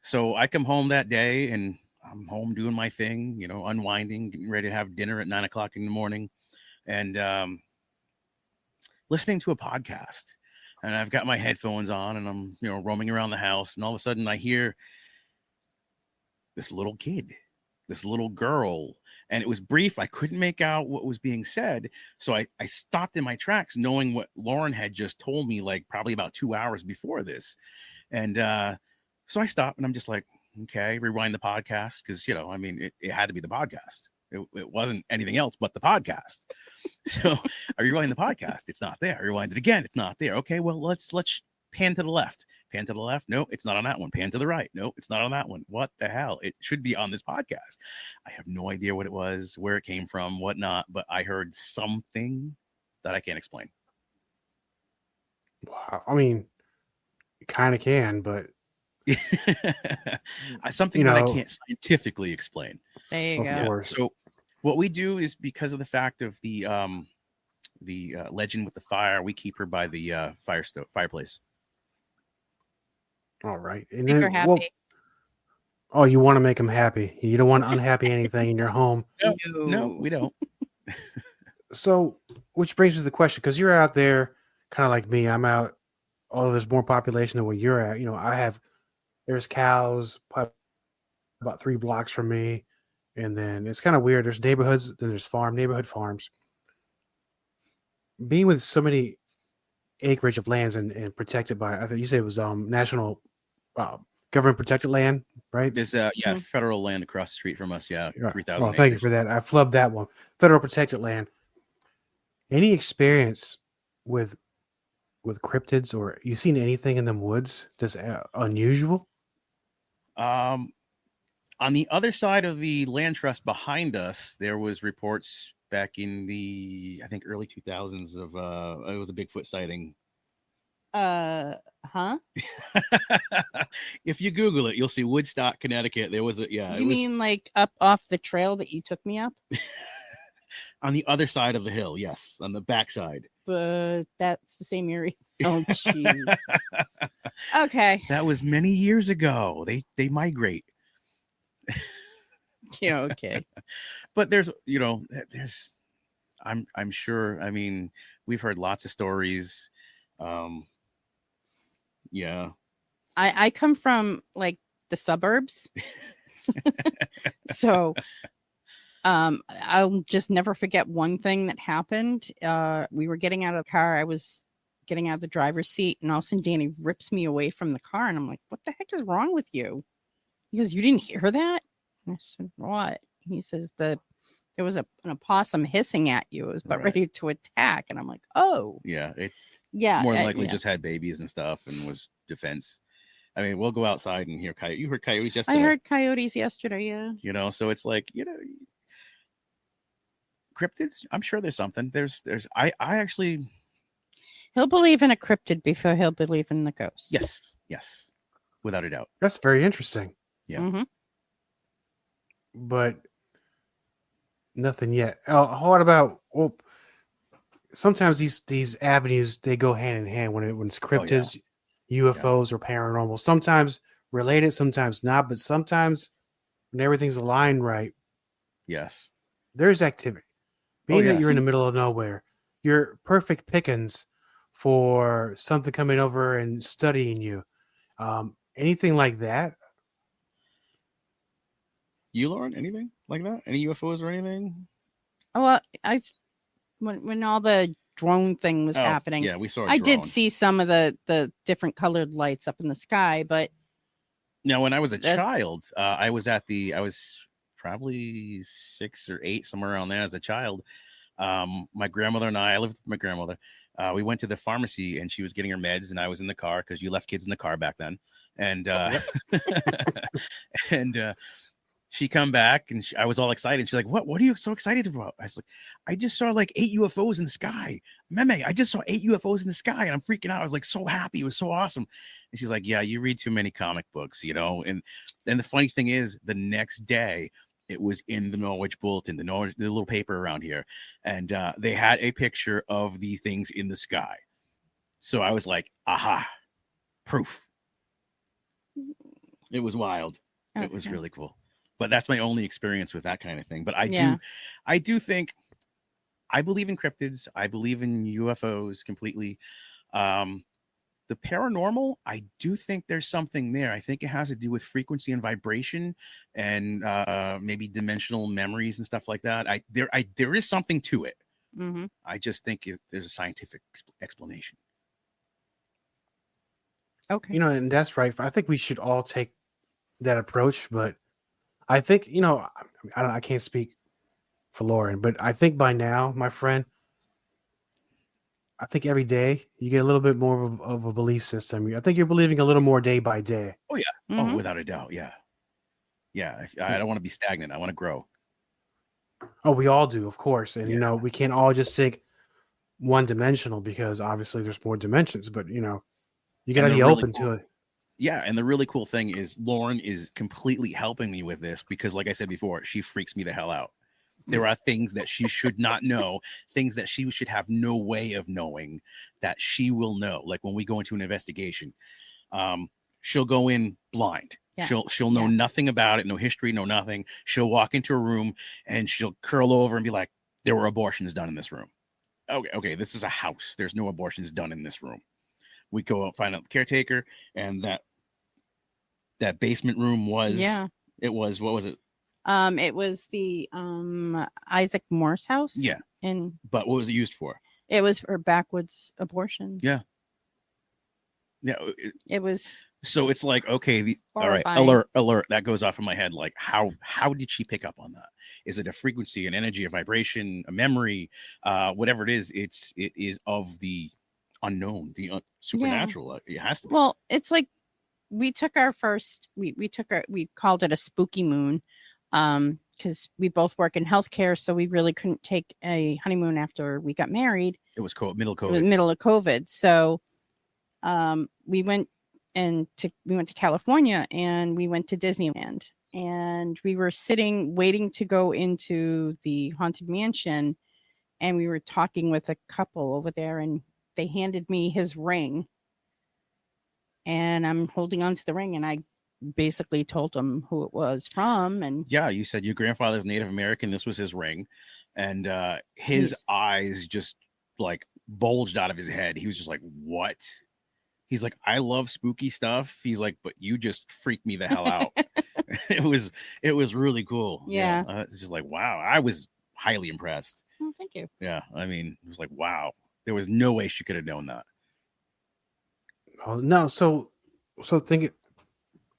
D: So I come home that day and I'm home doing my thing, unwinding, getting ready to have dinner at 9 o'clock in the morning and listening to a podcast. And I've got my headphones on and I'm, roaming around the house. And all of a sudden I hear this little kid, this little girl. And it was brief. I couldn't make out what was being said. So I stopped in my tracks knowing what Lauren had just told me, like probably about 2 hours before this. And so I stopped and I'm just like, okay, rewind the podcast. Because, it had to be the podcast. It wasn't anything else but the podcast. So I rewind the podcast. It's not there. I rewind it again. It's not there. Okay, well, let's pan to the left. Pan to the left. No, it's not on that one. Pan to the right. No, it's not on that one. What the hell? It should be on this podcast. I have no idea what it was, where it came from, whatnot, but I heard something that I can't explain.
C: Wow. I mean, you kind of can, but
D: something that I can't scientifically explain.
E: There you go.
C: Course.
D: So what we do is, because of the fact of the legend with the fire, we keep her by the fireplace.
C: All right. And
E: make her happy.
C: You want to make them happy. You don't want unhappy anything in your home.
D: No, we don't.
C: So, which brings me to the question, because you're out there kind of like me. I'm out. There's more population than where you're at. There's cows probably about 3 blocks from me. And then it's kind of weird. There's neighborhoods, then there's neighborhood farms. Being with so many acreage of lands and protected by, I think you said it was national government protected land, right?
D: There's federal land across the street from us. Yeah, 3,000
C: Well, thank you for that. I flubbed that one. Federal protected land. Any experience with cryptids, or you seen anything in them woods that's unusual?
D: On the other side of the land trust behind us, there was reports back in the, I think, early 2000s of it was a Bigfoot sighting. If you Google it, you'll see Woodstock, Connecticut. There was a
E: mean like up off the trail that you took me up?
D: On the other side of the hill, yes, on the backside.
E: But that's the same area. Oh, jeez. Okay.
D: That was many years ago. They migrate.
E: Yeah. Okay.
D: But there's I'm sure. I mean, we've heard lots of stories. Yeah.
E: I come from like the suburbs, so I'll just never forget one thing that happened. We were getting out of the car. I was getting out of the driver's seat, and all of a sudden Danny rips me away from the car, and I'm like, "What the heck is wrong with you?" He goes, "You didn't hear that?" And I said, "What?" He says, there was an opossum hissing at you. It was about ready to attack, and I'm like, "Oh,
D: yeah, it
E: yeah."
D: more than likely just had babies and stuff and was defense. I mean, we'll go outside and hear coyotes. You heard coyotes yesterday.
E: I heard coyotes yesterday. Yeah.
D: You know, so it's like, you know, cryptids. I'm sure there's something. I actually.
E: He'll believe in a cryptid before he'll believe in the ghost.
D: Yes, without a doubt.
C: That's very interesting.
D: Yeah.
E: Mm-hmm.
C: But nothing yet. What about? Well, sometimes these avenues they go hand in hand when it's cryptids, UFOs, or paranormal. Sometimes related, sometimes not. But sometimes when everything's aligned right,
D: yes,
C: there's activity. Being that you're in the middle of nowhere, you're perfect pickings for something coming over and studying you. Anything like that?
D: You, Lauren, anything like that? Any UFOs or anything?
E: Oh, well, when all the drone thing was happening,
D: yeah, we saw.
E: I did see some of the different colored lights up in the sky, but
D: now when I was a child, I was probably 6 or 8, somewhere around there as a child. My grandmother and I lived with my grandmother. We went to the pharmacy and she was getting her meds, and I was in the car because you left kids in the car back then. And and she come back and I was all excited. She's like, what are you so excited about? I was like, I just saw like 8 UFOs in the sky. Meme, I just saw 8 UFOs in the sky, and I'm freaking out. I was like so happy. It was so awesome. And she's like, yeah, you read too many comic books, you know? And the funny thing is, the next day it was in the Norwich Bulletin, the little paper around here. And they had a picture of these things in the sky. So I was like, aha, proof. It was wild. Okay. It was really cool. But that's my only experience with that kind of thing. But I do think, I believe in cryptids. I believe in UFOs completely. The paranormal, I do think there's something there. I think it has to do with frequency and vibration, and maybe dimensional memories and stuff like that. There is something to it.
E: Mm-hmm.
D: I just think there's a scientific explanation.
C: Okay. You know, and that's right. I think we should all take that approach, but I think, you know, I can't speak for Lauren, but I think by now, my friend, I think every day you get a little bit more of a belief system. I think you're believing a little more day by day.
D: Oh, yeah.
E: Mm-hmm.
D: Oh, without a doubt. Yeah. Yeah. I don't want to be stagnant. I want to grow.
C: Oh, we all do, of course. And, you know, we can't all just think one dimensional because obviously there's more dimensions, but, you know, you got to be open to it.
D: Yeah, and the really cool thing is Lauren is completely helping me with this because, like I said before, she freaks me the hell out. There are things that she should not know, things that she should have no way of knowing that she will know. Like when we go into an investigation, she'll go in blind. Yeah. She'll know nothing about it, no history, no nothing. She'll walk into a room and she'll curl over and be like, there were abortions done in this room. Okay, this is a house. There's no abortions done in this room. We go out, find out the caretaker, and that basement room was it was, what was it?
E: It was the Isaac Morse house.
D: Yeah. But what was it used for?
E: It was for backwoods abortions.
D: Yeah. Yeah.
E: It was.
D: So it's like, okay, all right, alert. That goes off in my head. Like, how did she pick up on that? Is it a frequency, an energy, a vibration, a memory, whatever it is? It is of the unknown, the supernatural. It has to be.
E: Well, it's like we took our first. We called it a spooky moon, because we both work in healthcare, so we really couldn't take a honeymoon after we got married.
D: It was middle COVID.
E: It was middle of COVID, so we went to California and we went to Disneyland, and we were sitting waiting to go into the Haunted Mansion, and we were talking with a couple over there, and they handed me his ring, and I'm holding on to the ring, and I basically told them who it was from. And
D: Yeah, you said your grandfather's Native American. This was his ring, and his eyes just like bulged out of his head. He was just like, "What?" He's like, "I love spooky stuff." He's like, "But you just freaked me the hell out." It was really cool.
E: Yeah.
D: It's just like, wow. I was highly impressed.
E: Oh, thank you.
D: Yeah, I mean, it was like, wow. There was no way she could have known that.
C: Oh no, so think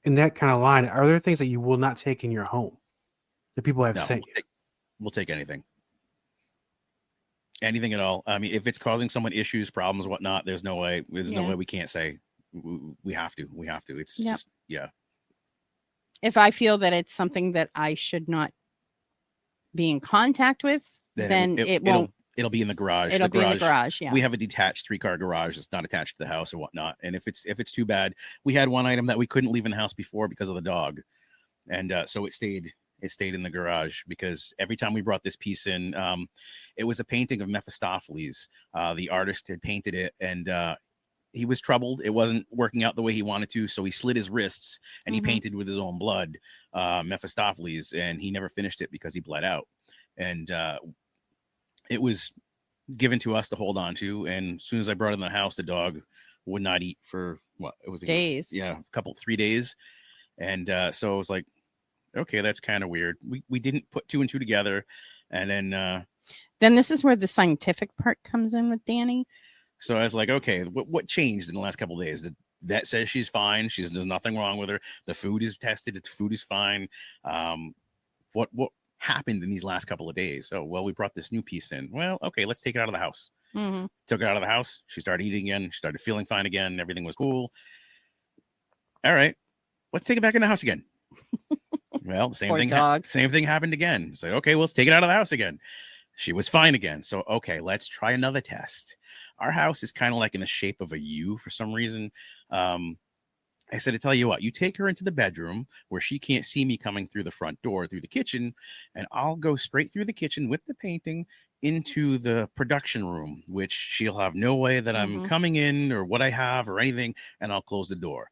C: in that kind of line, are there things that you will not take in your home that people have
D: No,
C: sent you?
D: we'll take anything. Anything at all. I mean, if it's causing someone issues, problems, whatnot, there's no way we can't say we have to. It's just, yeah.
E: If I feel that it's something that I should not be in contact with, then it won't.
D: It'll be in the garage.
E: It'll be in the garage. Yeah.
D: We have a detached 3-car garage that's not attached to the house or whatnot. And if it's too bad, we had one item that we couldn't leave in the house before because of the dog, and so it stayed in the garage, because every time we brought this piece in, it was a painting of Mephistopheles. The artist had painted it, and he was troubled. It wasn't working out the way he wanted to, so he slit his wrists and he painted with his own blood Mephistopheles, and he never finished it because he bled out. And it was given to us to hold on to, and as soon as I brought it in the house, the dog would not eat for
E: days.
D: Yeah, 3 days. And so it was like, okay, that's kind of weird. We didn't put 2 and 2 together. And
E: then this is where the scientific part comes in with Danny.
D: So I was like, okay, what changed in the last couple of days? The vet says she's fine. There's nothing wrong with her. The food is tested. The food is fine. What happened in these last couple of days? Oh, well, we brought this new piece in. Well, okay, let's take it out of the house. Took it out of the house. She started eating again. She started feeling fine again. Everything was cool. All right, let's take it back in the house again. Well, the same thing happened again. It's like, okay, well, let's take it out of the house again. She was fine again. So, okay, let's try another test. Our house is kind of like in the shape of a U for some reason. I said, to tell you what, you take her into the bedroom where she can't see me coming through the front door, through the kitchen, and I'll go straight through the kitchen with the painting into the production room, which she'll have no way that I'm coming in or what I have or anything, and I'll close the door.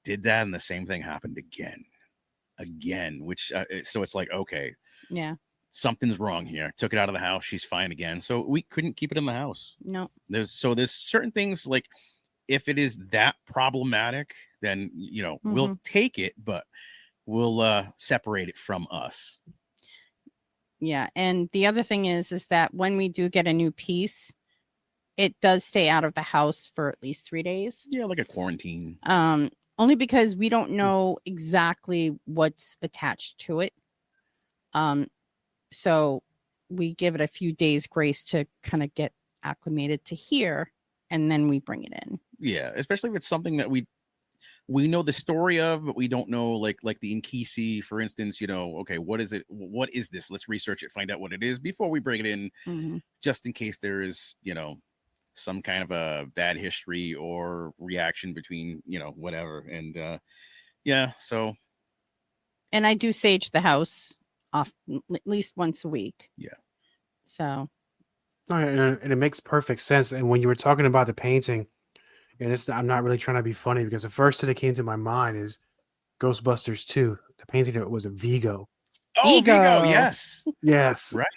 D: Did that, and the same thing happened again, which so it's like, okay,
E: yeah,
D: something's wrong here. Took it out of the house. She's fine again. So we couldn't keep it in the house.
E: No.
D: There's certain things, like if it is that problematic, then, we'll take it, but we'll separate it from us.
E: Yeah. And the other thing is that when we do get a new piece, it does stay out of the house for at least 3 days.
D: Yeah, like a quarantine.
E: Only because we don't know exactly what's attached to it. So we give it a few days grace to kind of get acclimated to here, and then we bring it in.
D: Yeah, especially if it's something that we know the story of, but we don't know, like the Inkisi, for instance, okay, what is it? What is this? Let's research it, find out what it is before we bring it in, just in case there is, some kind of a bad history or reaction between, whatever. And yeah, so.
E: And I do sage the house off at least once a week.
D: Yeah.
E: So.
C: And it makes perfect sense. And when you were talking about the painting, and I'm not really trying to be funny, because the first thing that came to my mind is Ghostbusters 2. The painting was a Vigo.
D: Oh, Vigo, yes.
C: Yes.
D: Right.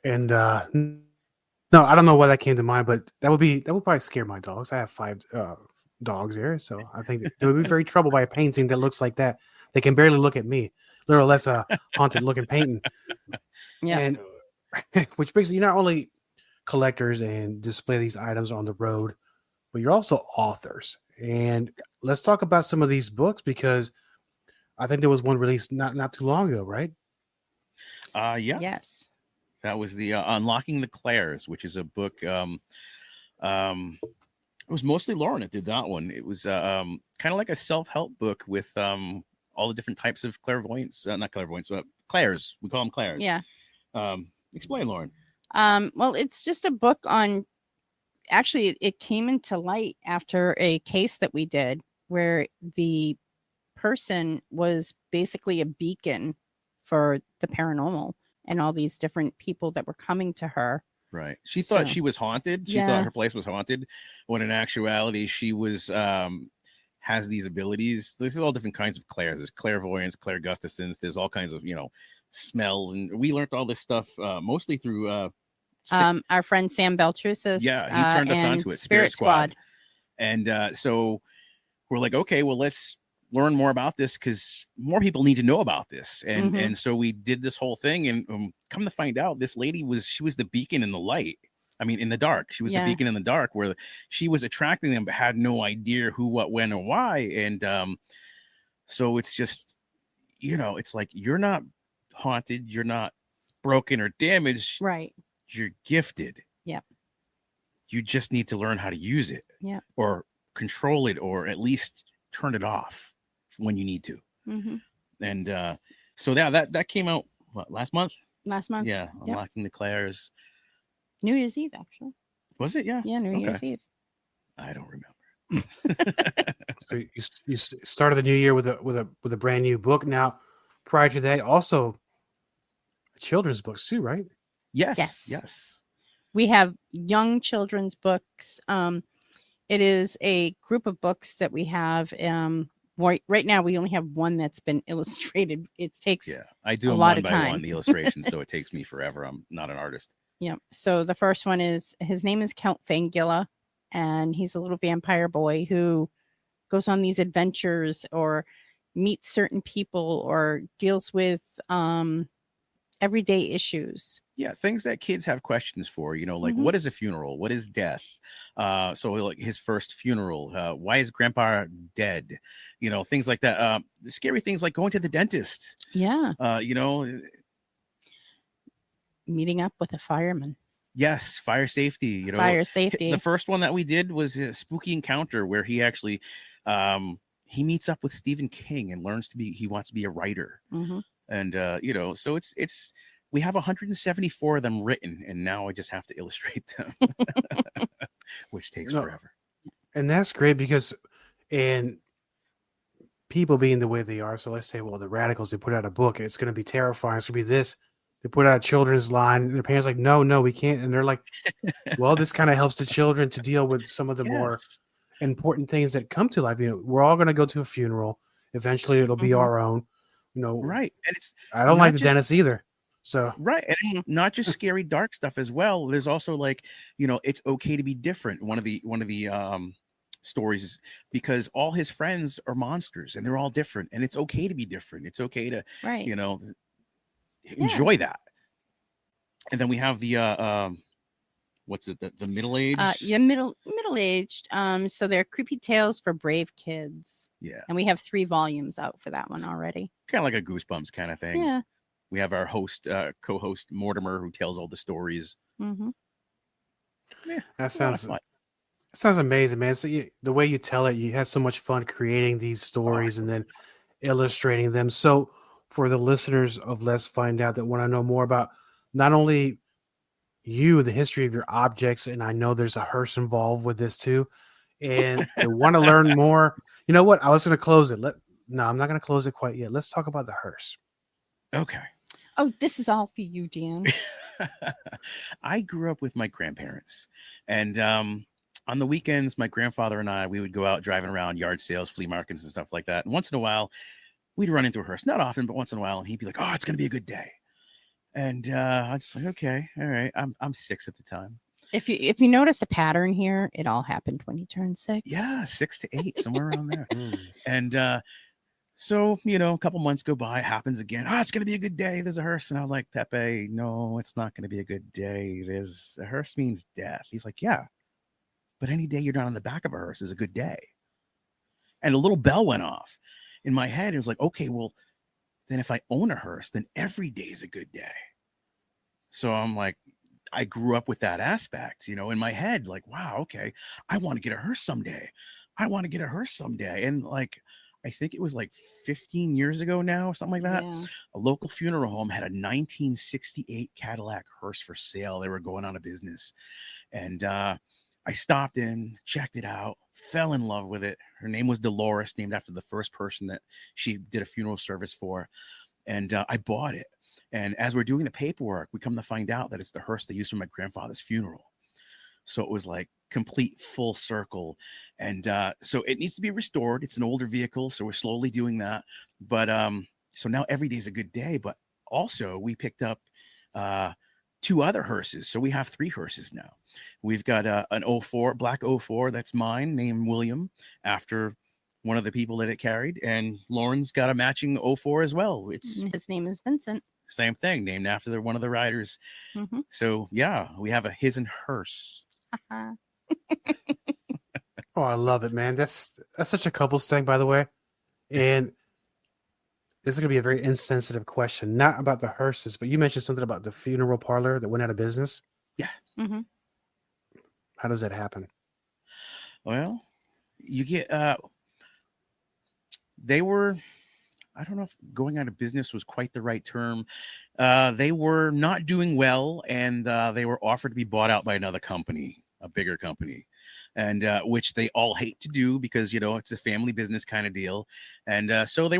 C: And no, I don't know why that came to mind, but that would probably scare my dogs. I have 5 dogs here, so I think they would be very troubled by a painting that looks like that. They can barely look at me, little less a haunted looking painting.
E: Yeah.
C: And which basically, you're not only collectors and display these items on the road, but you're also authors. And let's talk about some of these books, because I think there was one released not too long ago, right?
D: Yeah.
E: Yes.
D: That was the Unlocking the Clairs, which is a book. It was mostly Lauren that did that one. It was kind of like a self-help book with all the different types of clairvoyance, not clairvoyance, but clairs. We call them clairs.
E: Yeah.
D: Explain, Lauren.
E: Well, it's just a book on. Actually, it came into light after a case that we did where the person was basically a beacon for the paranormal. and all these different people that were coming to her.
D: Right. She thought
E: So-
D: she was haunted. She
E: Yeah.
D: thought her place was haunted, when in actuality she was has these abilities. This is all different kinds of clairs. There's clairvoyance, clairgustance. There's all kinds of, smells, and we learned all this stuff mostly through
E: Our friend Sam Beltrusis.
D: yeah, he turned us
E: and
D: onto it. Spirit Squad. And so we're like, okay, well, let's learn more about this, because more people need to know about this. And
E: Mhm.
D: and so we did this whole thing, and come to find out, this lady was the beacon in the light. I mean, in the dark. She was
E: Yeah.
D: the beacon in the dark, where she was attracting them, but had no idea who, what, when, or why. And so it's just, it's like, you're not haunted, you're not broken or damaged,
E: Right.
D: you're gifted.
E: Yep.
D: You just need to learn how to use it.
E: Yep.
D: Or control it, or at least turn it off when you need to.
E: Hmm.
D: And so that came out last month.
E: Last month.
D: Yeah, Unlocking the Clairs.
E: New Year's Eve, actually.
D: Was it? Yeah.
E: Yeah, New
D: Okay.
E: Year's Eve.
D: I don't remember.
C: So you started the new year with a brand new book. Now, prior to that, also children's books too, right?
D: Yes.
E: Yes.
D: Yes.
E: We have young children's books. It is a group of books that we have. Right now, we only have one that's been illustrated. It takes
D: Yeah. I do
E: a
D: them
E: lot
D: one
E: of
D: by
E: time.
D: one, the illustrations, so it takes me forever. I'm not an artist.
E: Yeah. So the first one is, his name is Count Fangilla, and he's a little vampire boy who goes on these adventures or meets certain people or deals with everyday issues.
D: Yeah, things that kids have questions for, like,
E: Mhm.
D: what is a funeral? What is death? So like his first funeral, why is grandpa dead? Things like that. Scary things like going to the dentist.
E: Yeah.
D: Meeting
E: up with a fireman.
D: Yes, fire safety.
E: Fire safety.
D: The first one that we did was a spooky encounter where he actually he meets up with Stephen King and he wants to be a writer.
E: Mm-hmm.
D: And so it's we have 174 of them written, and now I just have to illustrate them, which takes forever.
C: And that's great because, and people being the way they are. So let's say, well, the Radikals, they put out a book. It's going to be terrifying. It's going to be this. They put out a children's line. And their parents are like, no, we can't. And they're like, well, this kind of helps the children to deal with some of the more important things that come to life. We're all going to go to a funeral. Eventually, it'll be our own.
D: Right. And
C: I don't like the dentist either. So
D: right. And it's not just scary, dark stuff as well. There's also like, it's okay to be different. One of the stories, because all his friends are monsters and they're all different, and it's okay to be different. It's okay to, enjoy that. And then we have the what's it, the middle age?
E: Middle-aged. So they're creepy tales for brave kids.
D: Yeah.
E: And we have 3 volumes out for that one already.
D: Kind of like a Goosebumps kind of thing.
E: Yeah.
D: We have our co-host Mortimer, who tells all the stories.
E: Mm-hmm.
D: Yeah,
C: that sounds amazing, man. So the way you tell it, you have so much fun creating these stories and then illustrating them. So for the listeners of Let's Find Out that want to know more about not only you, the history of your objects, and I know there's a hearse involved with this too, and they want to learn more. You know what? I was going to close it. No, I'm not going to close it quite yet. Let's talk about the hearse.
D: Okay.
E: Oh, this is all for you, Dan.
D: I grew up with my grandparents, and on the weekends, my grandfather and we would go out driving around yard sales, flea markets, and stuff like that. And once in a while, we'd run into a hearse. Not often, but once in a while, and he'd be like, "Oh, it's going to be a good day." And I was like, "Okay, all right." I'm 6 at the time.
E: If you noticed a pattern here, it all happened when you turned 6.
D: Yeah, 6 to 8, somewhere around there. And so, a couple months go by, it happens again. Oh, it's going to be a good day. There's a hearse. And I'm like, Pepe, no, it's not going to be a good day. There's a hearse means death. He's like, yeah, but any day you're not on the back of a hearse is a good day. And a little bell went off in my head. It was like, okay, well, then if I own a hearse, then every day is a good day. So I'm like, I grew up with that aspect, in my head, like, wow, okay, I want to get a hearse someday. And like, I think it was like 15 years ago now, something like that.
E: Yeah.
D: A local funeral home had a 1968 Cadillac hearse for sale. They were going out of business. And I stopped in, checked it out, fell in love with it. Her name was Dolores, named after the first person that she did a funeral service for. And I bought it. And as we're doing the paperwork, we come to find out that it's the hearse they used for my grandfather's funeral. So it was like complete full circle. And so it needs to be restored. It's an older vehicle, so we're slowly doing that. But so now every day is a good day. But also we picked up 2 other hearses. So we have 3 hearses now. We've got an 04, black 04, that's mine, named William, after one of the people that it carried. And Lauren's got a matching 04 as well.
E: His name is Vincent.
D: Same thing, named after one of the riders. So yeah, we have a his and hers.
C: Oh, I love it, man. That's such a couples thing, by the way. And this is going to be a very insensitive question, not about the hearses, but you mentioned something about the funeral parlor that went out of business.
D: Yeah.
C: How does that happen?
D: Well, you get they were, I don't know if going out of business was quite the right term. They were not doing well, and they were offered to be bought out by another company, a bigger company, and which they all hate to do because, it's a family business kind of deal. And so they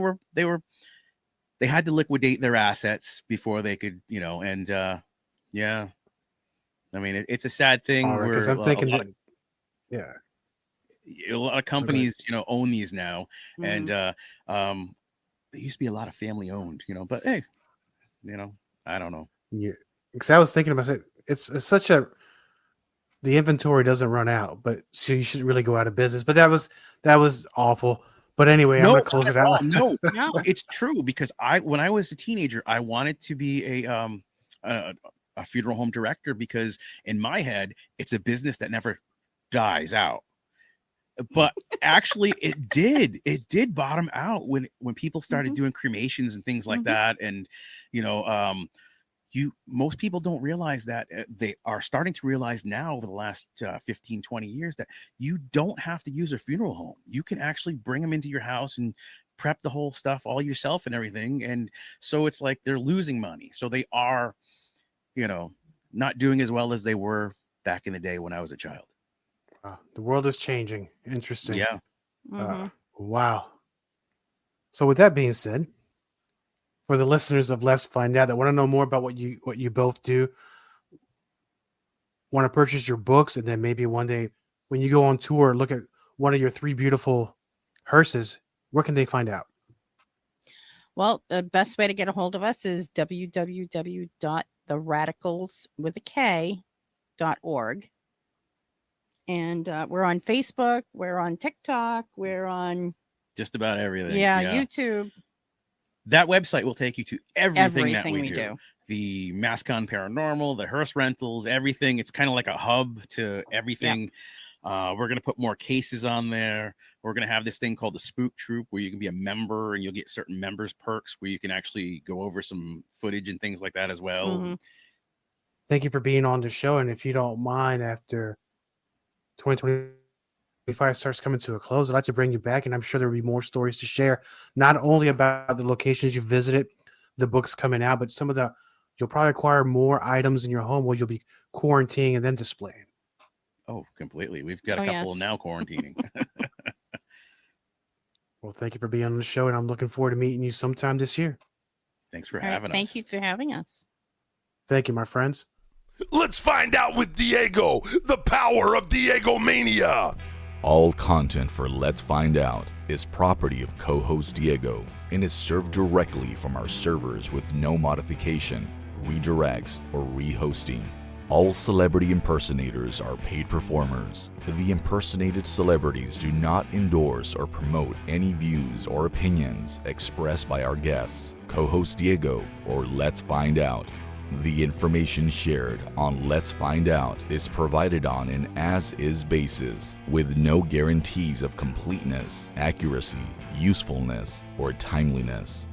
D: had to liquidate their assets before they could, and yeah, I mean, it's a sad thing.
C: Because I'm thinking
D: a lot of companies, own these now. And there used to be a lot of family owned, but hey, I don't know.
C: Yeah, because I was thinking about it. It's such a, the inventory doesn't run out, but so you should really go out of business. But that was awful. But anyway, I'm gonna close it out.
D: No, it's true, because when I was a teenager, I wanted to be a funeral home director, because in my head, it's a business that never dies out. But actually it did bottom out when people started doing cremations and things like that. And most people don't realize that. They are starting to realize now over the last 15, 20 years that you don't have to use a funeral home. You can actually bring them into your house and prep the whole stuff all yourself and everything. And so it's like they're losing money. So they are, not doing as well as they were back in the day when I was a child.
C: The world is changing. Interesting.
D: Yeah.
C: Wow. So with that being said, for the listeners of Let's Find Out that want to know more about what you both do, want to purchase your books, and then maybe one day when you go on tour, look at one of your 3 beautiful hearses, where can they find out?
E: Well, the best way to get a hold of us is www.theradikals.org. And we're on Facebook, we're on TikTok, we're on
D: just about everything.
E: Yeah, YouTube.
D: That website will take you to everything that we do. The Mascon Paranormal, the hearse rentals, everything. It's kind of like a hub to everything. We're going to put more cases on there. We're going to have this thing called the Spook Troop, where you can be a member and you'll get certain members perks where you can actually go over some footage and things like that as well.
C: Thank you for being on the show. And if you don't mind, after 2025 starts coming to a close, I'd like to bring you back, and I'm sure there'll be more stories to share, not only about the locations you've visited, the books coming out, but you'll probably acquire more items in your home where you'll be quarantining and then displaying.
D: Oh, completely. We've got a couple now quarantining.
C: Well, thank you for being on the show, and I'm looking forward to meeting you sometime this year.
D: Thanks for having us.
E: Thank you for having us.
C: Thank you, my friends.
B: Let's find out with Diego, the power of Diego Mania.
F: All content for Let's Find Out is property of co-host Diego and is served directly from our servers with no modification, redirects, or rehosting. All celebrity impersonators are paid performers. The impersonated celebrities do not endorse or promote any views or opinions expressed by our guests, co-host Diego, or Let's Find Out. The information shared on Let's Find Out is provided on an as-is basis, with no guarantees of completeness, accuracy, usefulness, or timeliness.